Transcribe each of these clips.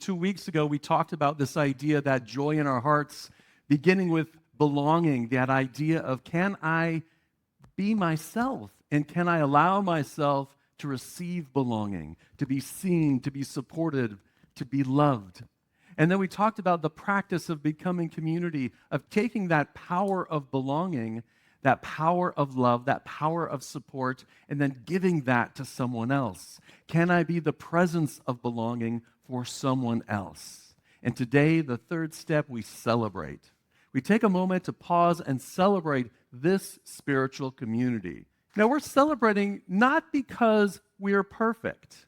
2 weeks ago, we talked about this idea that joy in our hearts, beginning with belonging, that idea of can I be myself and can I allow myself to receive belonging, to be seen, to be supported, to be loved. And then we talked about the practice of becoming community, of taking that power of belonging, that power of love, that power of support, and then giving that to someone else. Can I be the presence of belonging for someone else? And today, the third step, we celebrate. We take a moment to pause and celebrate this spiritual community. Now, we're celebrating not because we're perfect.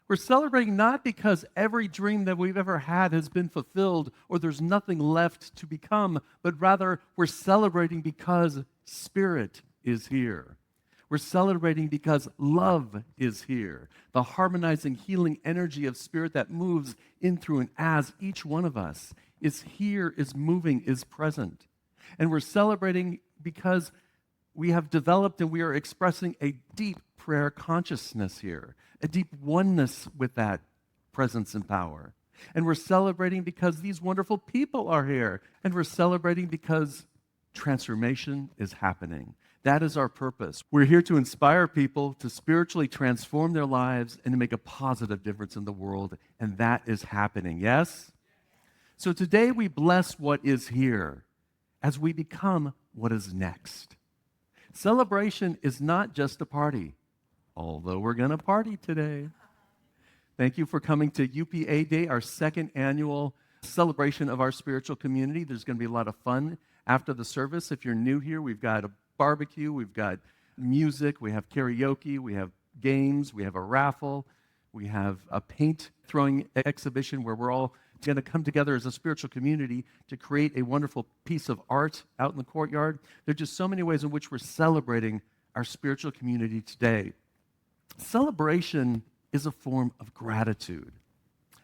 We're celebrating not because every dream that we've ever had has been fulfilled or there's nothing left to become, but rather we're celebrating because Spirit is here. We're celebrating because love is here, the harmonizing, healing energy of Spirit that moves in, through, and as each one of us is here, is moving, is present. And we're celebrating because we have developed and we are expressing a deep prayer consciousness here, a deep oneness with that presence and power. And we're celebrating because these wonderful people are here. And we're celebrating because transformation is happening. That is our purpose. We're here to inspire people to spiritually transform their lives and to make a positive difference in the world. And that is happening, yes? So today we bless what is here as we become what is next. Celebration is not just a party, although we're going to party today. Thank you for coming to UPA Day, our second annual celebration of our spiritual community. There's going to be a lot of fun after the service. If you're new here, we've got a barbecue, we've got music, we have karaoke, we have games, we have a raffle, we have a paint throwing exhibition where we're all going to come together as a spiritual community to create a wonderful piece of art out in the courtyard. There are just so many ways in which we're celebrating our spiritual community today. Celebration is a form of gratitude.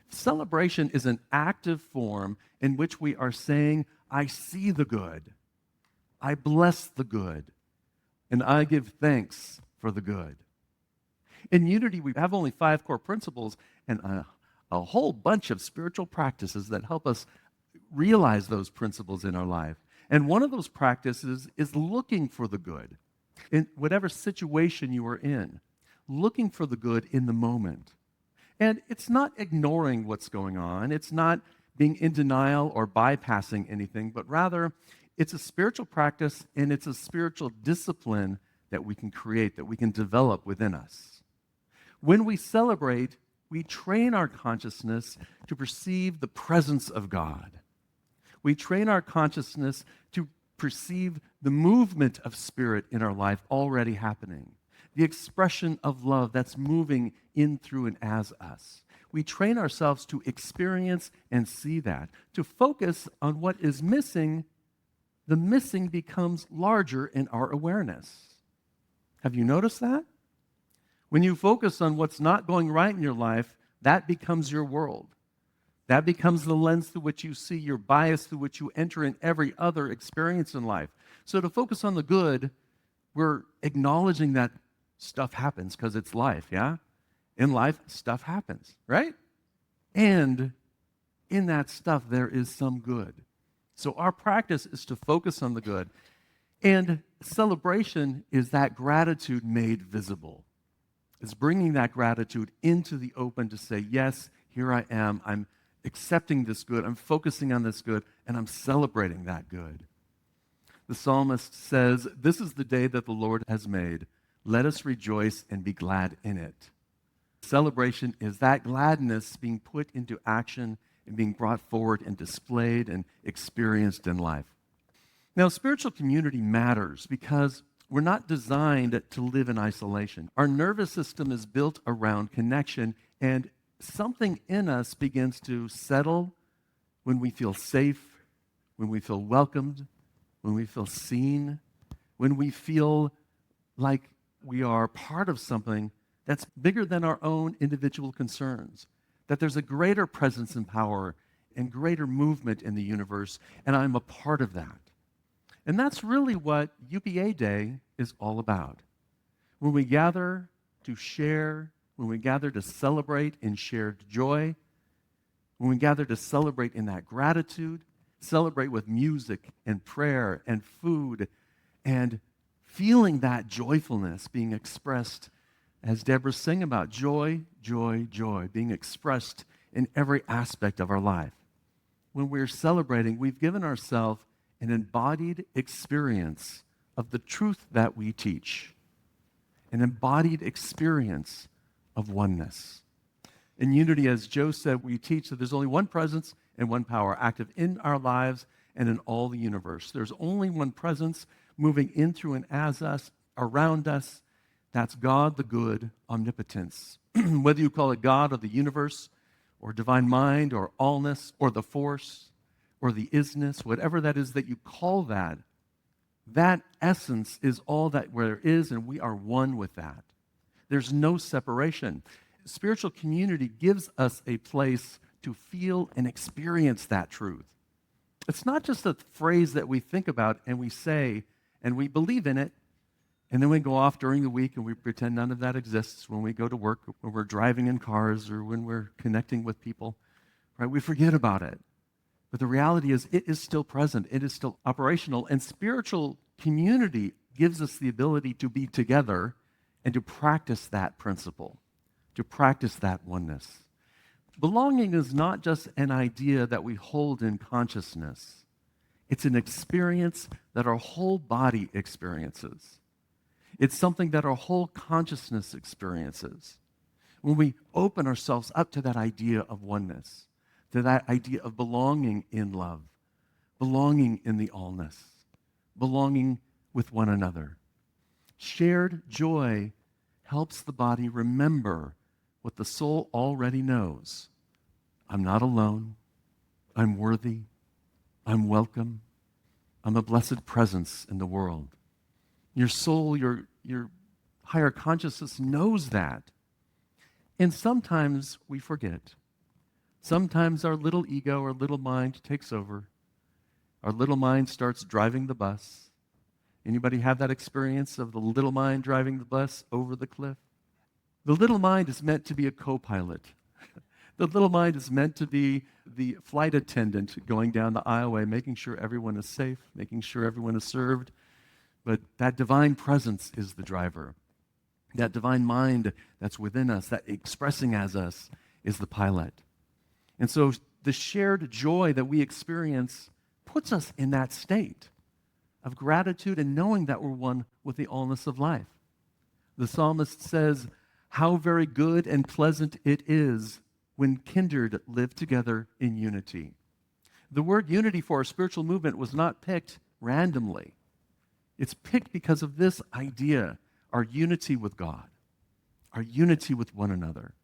Celebration is an active form in which we are saying, I see the good, I bless the good, and I give thanks for the good. In Unity, we have only 5 core principles and a whole bunch of spiritual practices that help us realize those principles in our life. And one of those practices is looking for the good in whatever situation you are in, looking for the good in the moment. And it's not ignoring what's going on. It's not being in denial or bypassing anything, but rather it's a spiritual practice and it's a spiritual discipline that we can create, that we can develop within us. When we celebrate, we train our consciousness to perceive the presence of God. We train our consciousness to perceive the movement of Spirit in our life already happening, the expression of love that's moving in, through, and as us. We train ourselves to experience and see that. To focus on what is missing, the missing becomes larger in our awareness. Have you noticed that? When you focus on what's not going right in your life, that becomes your world. That becomes the lens through which you see, your bias through which you enter in every other experience in life. So to focus on the good, we're acknowledging that stuff happens because it's life, yeah? In life, stuff happens, right? And in that stuff, there is some good. So our practice is to focus on the good. And celebration is that gratitude made visible. It's bringing that gratitude into the open to say, yes, here I am. I'm accepting this good. I'm focusing on this good, and I'm celebrating that good. The psalmist says, this is the day that the Lord has made. Let us rejoice and be glad in it. Celebration is that gladness being put into action and being brought forward and displayed and experienced in life. Now, spiritual community matters because we're not designed to live in isolation. Our nervous system is built around connection, and something in us begins to settle when we feel safe, when we feel welcomed, when we feel seen, when we feel like we are part of something that's bigger than our own individual concerns, that there's a greater presence and power and greater movement in the universe, and I'm a part of that. And that's really what UPA Day is all about. When we gather to share, when we gather to celebrate in shared joy, when we gather to celebrate in that gratitude, celebrate with music and prayer and food, and feeling that joyfulness being expressed, as Deborah sang about, joy, joy, joy, being expressed in every aspect of our life. When we're celebrating, we've given ourselves an embodied experience of the truth that we teach, an embodied experience of oneness. In Unity, as Joe said, we teach that there's only one presence and one power active in our lives and in all the universe. There's only one presence moving in, through, and as us, around us. That's God, the good, omnipotence. Whether you call it God or the universe, or divine mind, or allness, or the force, or the isness, whatever that is that you call that, that essence is all that there is, and we are one with that. There's no separation. Spiritual community gives us a place to feel and experience that truth. It's not just a phrase that we think about and we say and we believe in it, and then we go off during the week and we pretend none of that exists when we go to work, when we're driving in cars, or when we're connecting with people, right? We forget about it. But the reality is it is still present. It is still operational. And spiritual community gives us the ability to be together and to practice that principle, to practice that oneness. Belonging is not just an idea that we hold in consciousness. It's an experience that our whole body experiences. It's something that our whole consciousness experiences. When we open ourselves up to that idea of oneness, to that idea of belonging in love, belonging in the allness, belonging with one another. Shared joy helps the body remember what the soul already knows. I'm not alone. I'm worthy. I'm welcome. I'm a blessed presence in the world. Your soul, your higher consciousness knows that. And sometimes we forget. Sometimes our little ego, our little mind takes over. Our little mind starts driving the bus. Anybody have that experience of the little mind driving the bus over the cliff? The little mind is meant to be a co-pilot. The little mind is meant to be the flight attendant going down the aisleway, making sure everyone is safe, making sure everyone is served. But that divine presence is the driver. That divine mind that's within us, that expressing as us, is the pilot. And so the shared joy that we experience puts us in that state of gratitude and knowing that we're one with the allness of life. The psalmist says, "How very good and pleasant it is when kindred live together in unity." The word unity for our spiritual movement was not picked randomly. It's picked because of this idea, our unity with God, our unity with one another,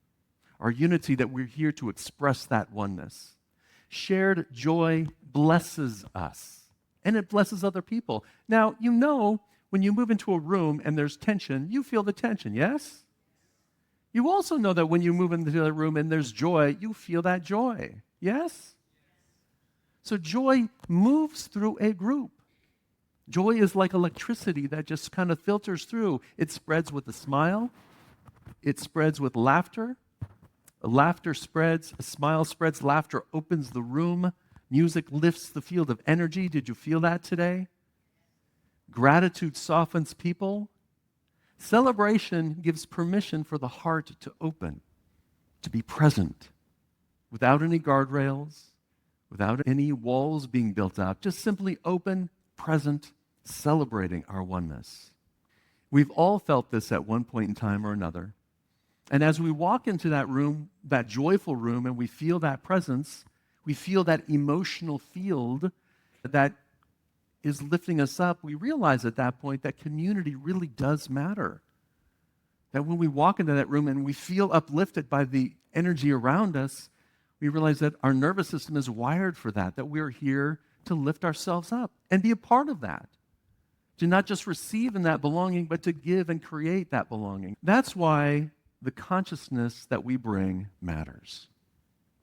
our unity that we're here to express that oneness. Shared joy blesses us, and it blesses other people. Now, you know, when you move into a room and there's tension, you feel the tension, yes? You also know that when you move into the room and there's joy, you feel that joy, yes? So joy moves through a group. Joy is like electricity that just kind of filters through. It spreads with a smile. It spreads with laughter. Laughter spreads. A smile spreads. Laughter opens the room. Music lifts the field of energy. Did you feel that today? Gratitude softens people. Celebration gives permission for the heart to open, to be present, without any guardrails, without any walls being built out. Just simply open, present, celebrating our oneness. We've all felt this at one point in time or another. And as we walk into that room, that joyful room, and we feel that presence, we feel that emotional field that is lifting us up, we realize at that point that community really does matter. That when we walk into that room and we feel uplifted by the energy around us, we realize that our nervous system is wired for that we're here to lift ourselves up and be a part of that. To not just receive in that belonging, but to give and create that belonging. That's why the consciousness that we bring matters.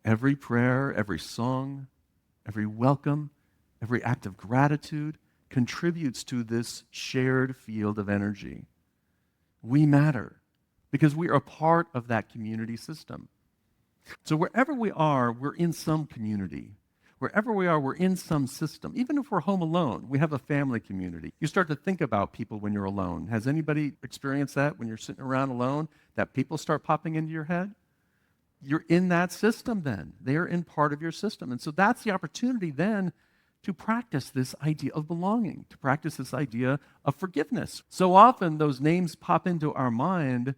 Every prayer, every song, every welcome, every act of gratitude contributes to this shared field of energy. We matter because we are a part of that community system. So wherever we are, we're in some community. Wherever we are, we're in some system. Even if we're home alone, we have a family community. You start to think about people when you're alone. Has anybody experienced that when you're sitting around alone, that people start popping into your head? You're in that system then. They're in part of your system. And so that's the opportunity then to practice this idea of belonging, to practice this idea of forgiveness. So often those names pop into our mind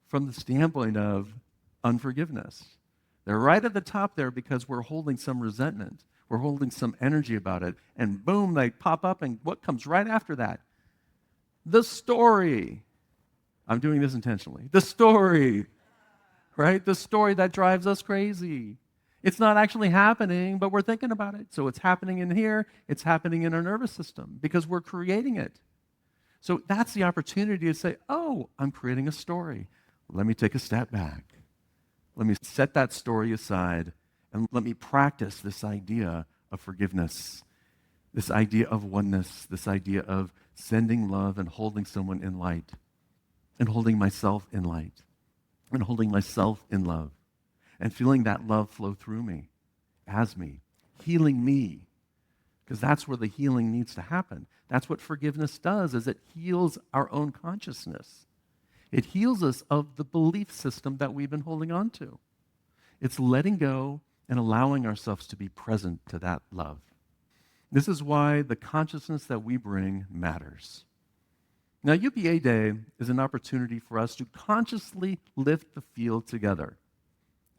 from the standpoint of unforgiveness. They're right at the top there because we're holding some resentment. We're holding some energy about it. And boom, they pop up, and what comes right after that? The story. I'm doing this intentionally. The story, right? The story that drives us crazy. It's not actually happening, but we're thinking about it. So it's happening in here. It's happening in our nervous system because we're creating it. So that's the opportunity to say, oh, I'm creating a story. Let me take a step back. Let me set that story aside and let me practice this idea of forgiveness, this idea of oneness, this idea of sending love and holding someone in light, and holding myself in light, and holding myself in love, and feeling that love flow through me, as me, healing me, because that's where the healing needs to happen. That's what forgiveness does, is it heals our own consciousness. It heals us of the belief system that we've been holding on to. It's letting go and allowing ourselves to be present to that love. This is why the consciousness that we bring matters. Now, UPA Day is an opportunity for us to consciously lift the field together,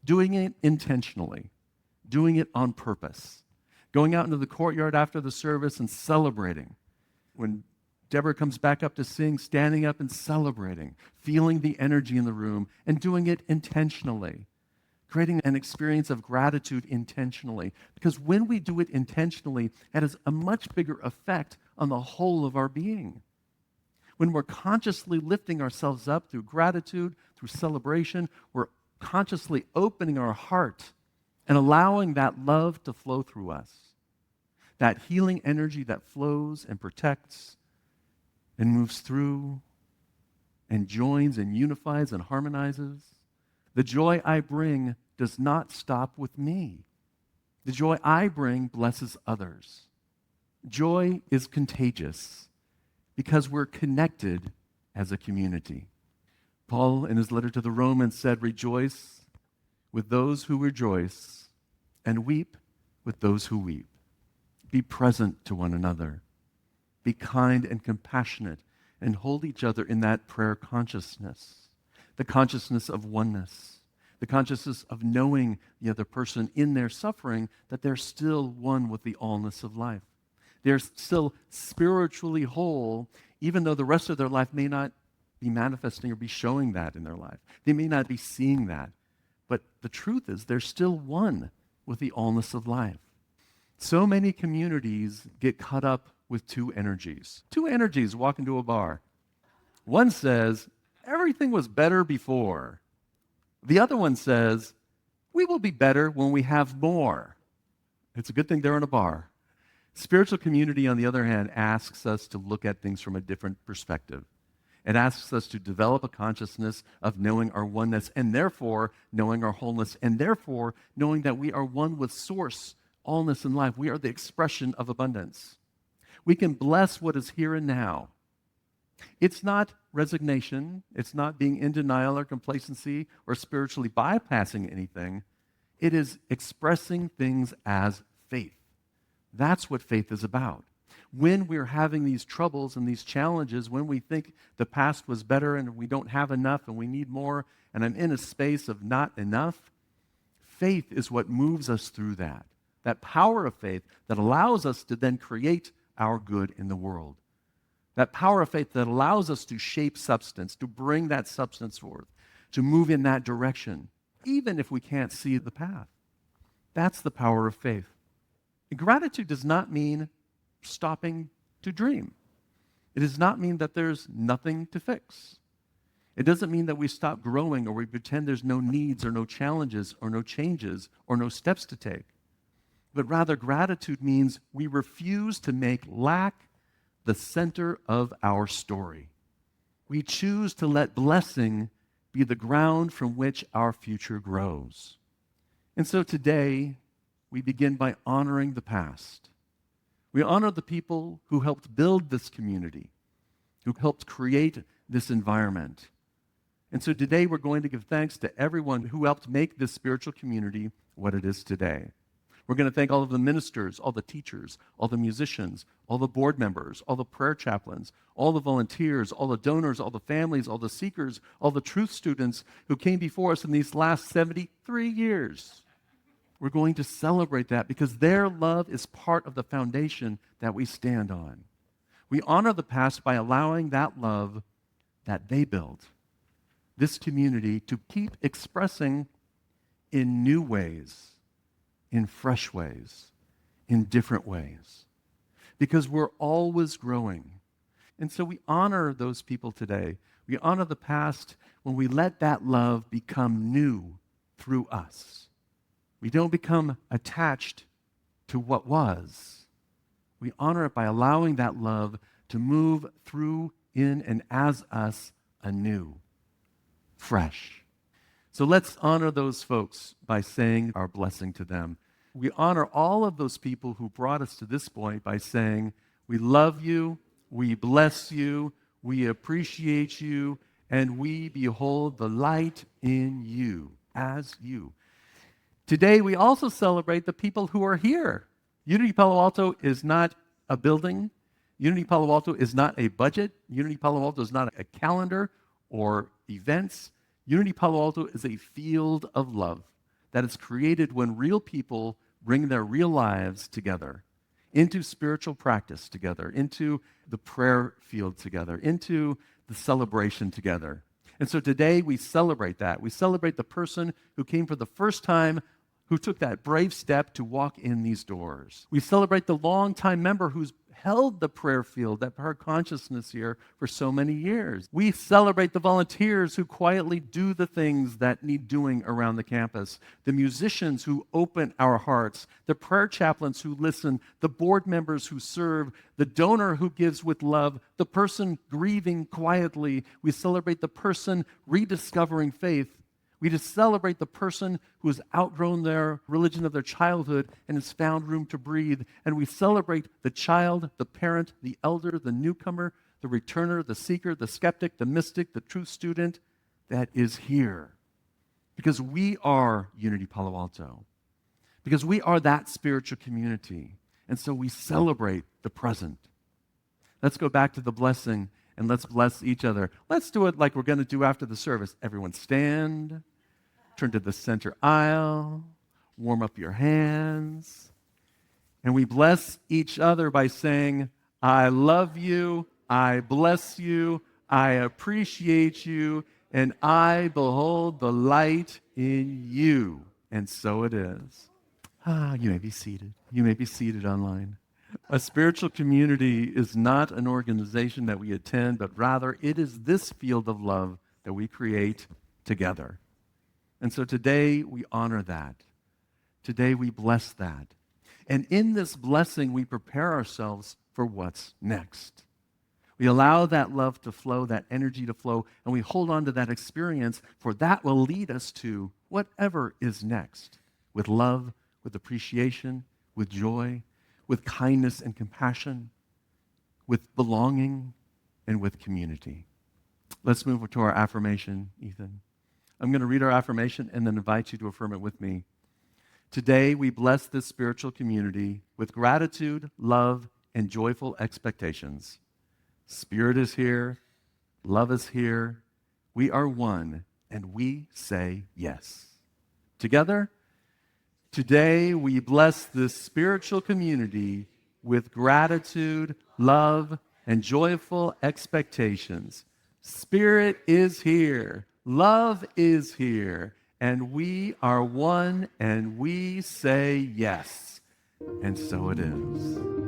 doing it intentionally, doing it on purpose, going out into the courtyard after the service and celebrating. When Deborah comes back up to sing, standing up and celebrating, feeling the energy in the room, and doing it intentionally, creating an experience of gratitude intentionally. Because when we do it intentionally, it has a much bigger effect on the whole of our being. When we're consciously lifting ourselves up through gratitude, through celebration, we're consciously opening our heart and allowing that love to flow through us. That healing energy that flows and protects and moves through and joins and unifies and harmonizes. The joy I bring does not stop with me. The joy I bring blesses others. Joy is contagious because we're connected as a community. Paul, in his letter to the Romans, said, "Rejoice with those who rejoice and weep with those who weep. Be present to one another. Be kind and compassionate and hold each other in that prayer consciousness, the consciousness of oneness, the consciousness of knowing the other person in their suffering, that they're still one with the allness of life. They're still spiritually whole, even though the rest of their life may not be manifesting or be showing that in their life. They may not be seeing that. But the truth is, they're still one with the allness of life. So many communities get caught up with two energies. Two energies walk into a bar. One says, everything was better before. The other one says, we will be better when we have more. It's a good thing they're in a bar. Spiritual community, on the other hand, asks us to look at things from a different perspective. It asks us to develop a consciousness of knowing our oneness, and therefore knowing our wholeness, and therefore knowing that we are one with Source, allness in life. We are the expression of abundance. We can bless what is here and now. It's not resignation. It's not being in denial or complacency or spiritually bypassing anything. It is expressing things as faith. That's what faith is about. When we're having these troubles and these challenges, when we think the past was better and we don't have enough and we need more, and I'm in a space of not enough, faith is what moves us through that. That power of faith that allows us to then create our good in the world. That power of faith that allows us to shape substance, to bring that substance forth, to move in that direction, even if we can't see the path. That's the power of faith. And gratitude does not mean stopping to dream. It does not mean that there's nothing to fix. It doesn't mean that we stop growing or we pretend there's no needs or no challenges or no changes or no steps to take. But rather, gratitude means we refuse to make lack the center of our story. We choose to let blessing be the ground from which our future grows. And so today, we begin by honoring the past. We honor the people who helped build this community, who helped create this environment. And so today we're going to give thanks to everyone who helped make this spiritual community what it is today. We're going to thank all of the ministers, all the teachers, all the musicians, all the board members, all the prayer chaplains, all the volunteers, all the donors, all the families, all the seekers, all the truth students who came before us in these last 73 years. We're going to celebrate that because their love is part of the foundation that we stand on. We honor the past by allowing that love that they built, this community, to keep expressing in new ways, in fresh ways, in different ways, because we're always growing. And so we honor those people today. We honor the past when we let that love become new through us. We don't become attached to what was. We honor it by allowing that love to move through, in, and as us anew, fresh. So let's honor those folks by saying our blessing to them. We honor all of those people who brought us to this point by saying, we love you, we bless you, we appreciate you, and we behold the light in you as you. Today, we also celebrate the people who are here. Unity Palo Alto is not a building. Unity Palo Alto is not a budget. Unity Palo Alto is not a calendar or events. Unity Palo Alto is a field of love that is created when real people bring their real lives together into spiritual practice together, into the prayer field together, into the celebration together. And so today we celebrate that. We celebrate the person who came for the first time, who took that brave step to walk in these doors. We celebrate the longtime member who's held the prayer field, that prayer consciousness here for so many years. We celebrate the volunteers who quietly do the things that need doing around the campus, the musicians who open our hearts, the prayer chaplains who listen, the board members who serve, the donor who gives with love, the person grieving quietly. We celebrate the person rediscovering faith. We just celebrate the person who has outgrown their religion of their childhood and has found room to breathe. And we celebrate the child, the parent, the elder, the newcomer, the returner, the seeker, the skeptic, the mystic, the truth student that is here. Because we are Unity Palo Alto. Because we are that spiritual community. And so we celebrate the present. Let's go back to the blessing. And let's bless each other. Let's do it like we're going to do after the service. Everyone stand, turn to the center aisle, warm up your hands, and we bless each other by saying, I love you, I bless you, I appreciate you, and I behold the light in you. And so it is. You may be seated. You may be seated online. A spiritual community is not an organization that we attend, but rather it is this field of love that we create together. And so today we honor that. Today we bless that. And in this blessing, we prepare ourselves for what's next. We allow that love to flow, that energy to flow, and we hold on to that experience, for that will lead us to whatever is next, with love, with appreciation, with joy, with kindness and compassion, with belonging, and with community. Let's move to our affirmation, Ethan. I'm going to read our affirmation and then invite you to affirm it with me. Today, we bless this spiritual community with gratitude, love, and joyful expectations. Spirit is here, love is here, we are one, and we say yes. Together, today, we bless this spiritual community with gratitude, love, and joyful expectations. Spirit is here, love is here, and we are one, and we say yes. And so it is.